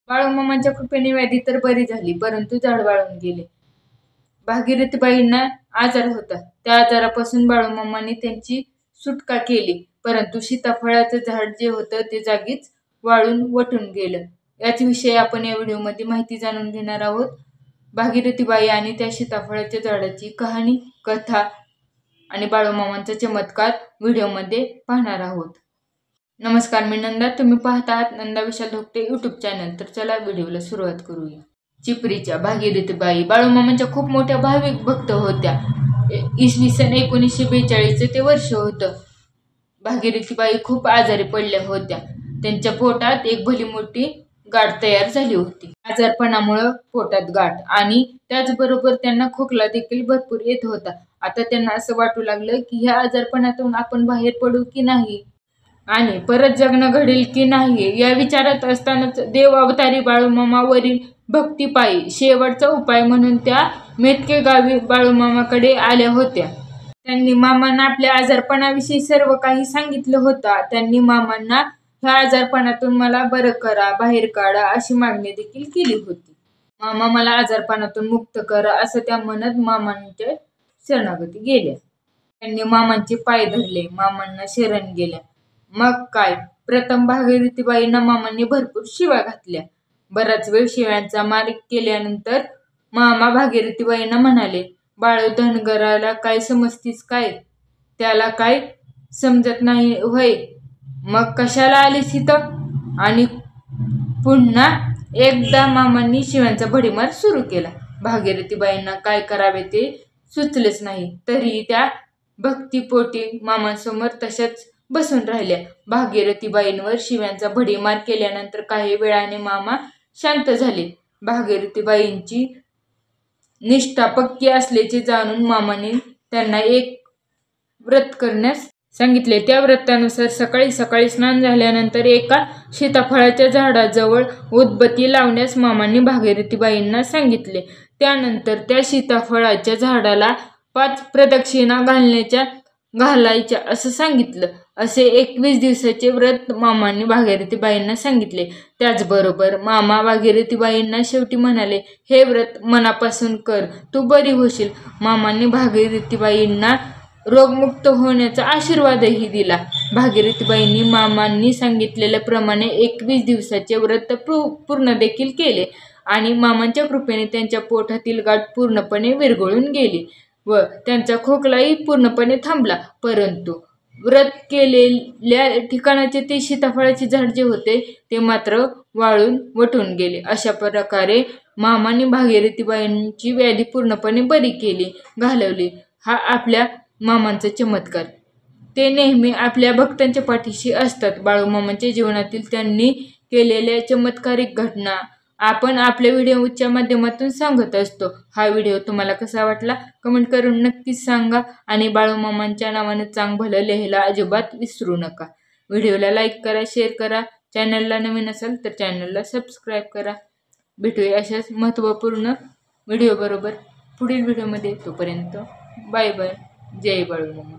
बाळूमामांच्या कृपेने व्याधी तर बरी झाली, परंतु झाड वाळून गेले. भागीरथीबाईंना आजार होता. त्या आजारापासून बाळूमामांनी त्यांची सुटका केली, परंतु सीताफळाचं झाड जे होतं ते जागीच वाळून वटून गेलं. याच विषयी आपण या व्हिडिओमध्ये माहिती जाणून घेणार आहोत. भागीरथीबाई आणि त्या सीताफळाच्या झाडाची कहाणी, कथा आणि बाळूमामांचा चमत्कार व्हिडिओमध्ये पाहणार आहोत. नमस्कार, मी नंदा. तुम्ही पाहत आहात नंदा विशाल धोकटे यूट्यूब चॅनल. तर चला व्हिडिओला सुरुवात करूया. चिपरीच्या भागीरथीबाई बाळूमामांच्या खूप मोठ्या भाविक भक्त होत्या. इसवी सन 1942 ते वर्ष होतं. भागीरथीबाई खूप आजारी पडल्या होत्या. त्यांच्या पोटात एक भली मोठी गाठ तयार झाली होती. आजारपणामुळे पोटात गाठ आणि त्याचबरोबर त्यांना खोकला देखील भरपूर येत होता. आता त्यांना असं वाटू लागलं की ह्या आजारपणातून आपण बाहेर पडू की नाही आणि परत जगणं घडेल की नाही. या विचारात असतानाच देव अवतारी बाळूमामावरील भक्तिपायी शेवटचा उपाय म्हणून त्या मेतके गावी बाळूमामाकडे आल्या होत्या. त्यांनी मामांना आपल्या आजारपणाविषयी सर्व काही सांगितलं होतं. त्यांनी मामांना ह्या आजारपणातून मला बरं करा, बाहेर काढा अशी मागणी देखील केली होती. मामा मला आजारपणातून मुक्त करा असं त्या म्हणत मामांच्या शरणागती गेल्या. त्यांनी मामांचे पाय धरले, मामांना शरण गेल्या. मग काय, प्रथम भागीरथीबाईंना मामांनी भरपूर शिव्या घातल्या. बराच वेळ शिव्यांचा मार केल्यानंतर मामा भागीरथीबाईंना म्हणाले, बाळू धनगराला काय समजतीस काय? त्याला काय समजत नाही होय? मग कशाला आलीस इथं? आणि पुन्हा एकदा मामांनी शिव्यांचा भडीमार सुरू केला. भागीरथीबाईंना काय करावे ते सुचलेच नाही. तरी त्या भक्तिपोटी मामांसमोर तशाच बसून राहिल्या. भागीरथीबाईंवर शिव्यांचा भडीमार केल्यानंतर काही वेळाने मामा शांत झाले. भागीरथीबाईंची निष्ठा पक्की असल्याचे जाणून मामाने त्यांना एक व्रत करण्यास सांगितले. त्या व्रतानुसार सकाळी सकाळी स्नान झाल्यानंतर एका सीताफळाच्या झाडाजवळ उदबत्ती लावण्यास मामांनी भागीरथीबाईंना सांगितले. त्यानंतर त्या सीताफळाच्या झाडाला 5 प्रदक्षिणा घालायच्या असं सांगितलं. असे 21 दिवसाचे व्रत मामांनी भागीरथीबाईंना सांगितले. त्याचबरोबर मामा भागीरथीबाईंना शेवटी म्हणाले, हे व्रत मनापासून कर, तू बरी होशील. मामांनी भागीरथीबाईंना रोगमुक्त होण्याचा आशीर्वादही दिला. भागीरथीबाईंनी मामांनी सांगितलेल्याप्रमाणे 21 दिवसाचे व्रत पूर्ण देखील केले आणि मामांच्या कृपेने त्यांच्या पोटातील गाठ पूर्णपणे विरघळून गेली व त्यांचा खोकलाही पूर्णपणे थांबला. परंतु व्रत केलेल्या ठिकाणाचे ते सीताफळाचे झाड जे होते ते मात्र वाळून वटून गेले. अशा प्रकारे मामांनी भागीरथीबाईंची व्याधी पूर्णपणे बरी केली, घालवली. हा आपल्या मामांचा चमत्कार. ते नेहमी आपल्या भक्तांच्या पाठीशी असतात. बाळूमामांच्या जीवनातील त्यांनी केलेल्या चमत्कारिक घटना आपण आपल्या व्हिडिओच्या माध्यमातून सांगत असतो. हा व्हिडिओ तुम्हाला कसा वाटला कमेंट करून नक्कीच सांगा आणि बाळूमामांच्या नावानं चांग भलं लिहायला अजिबात विसरू नका. व्हिडिओला लाईक करा, शेअर करा. चॅनलला नवीन असाल तर चॅनलला सबस्क्राईब करा. भेटूया अशाच महत्त्वपूर्ण व्हिडिओ बरोबर पुढील व्हिडिओमध्ये. तोपर्यंत बाय बाय. जय बाळूमामा.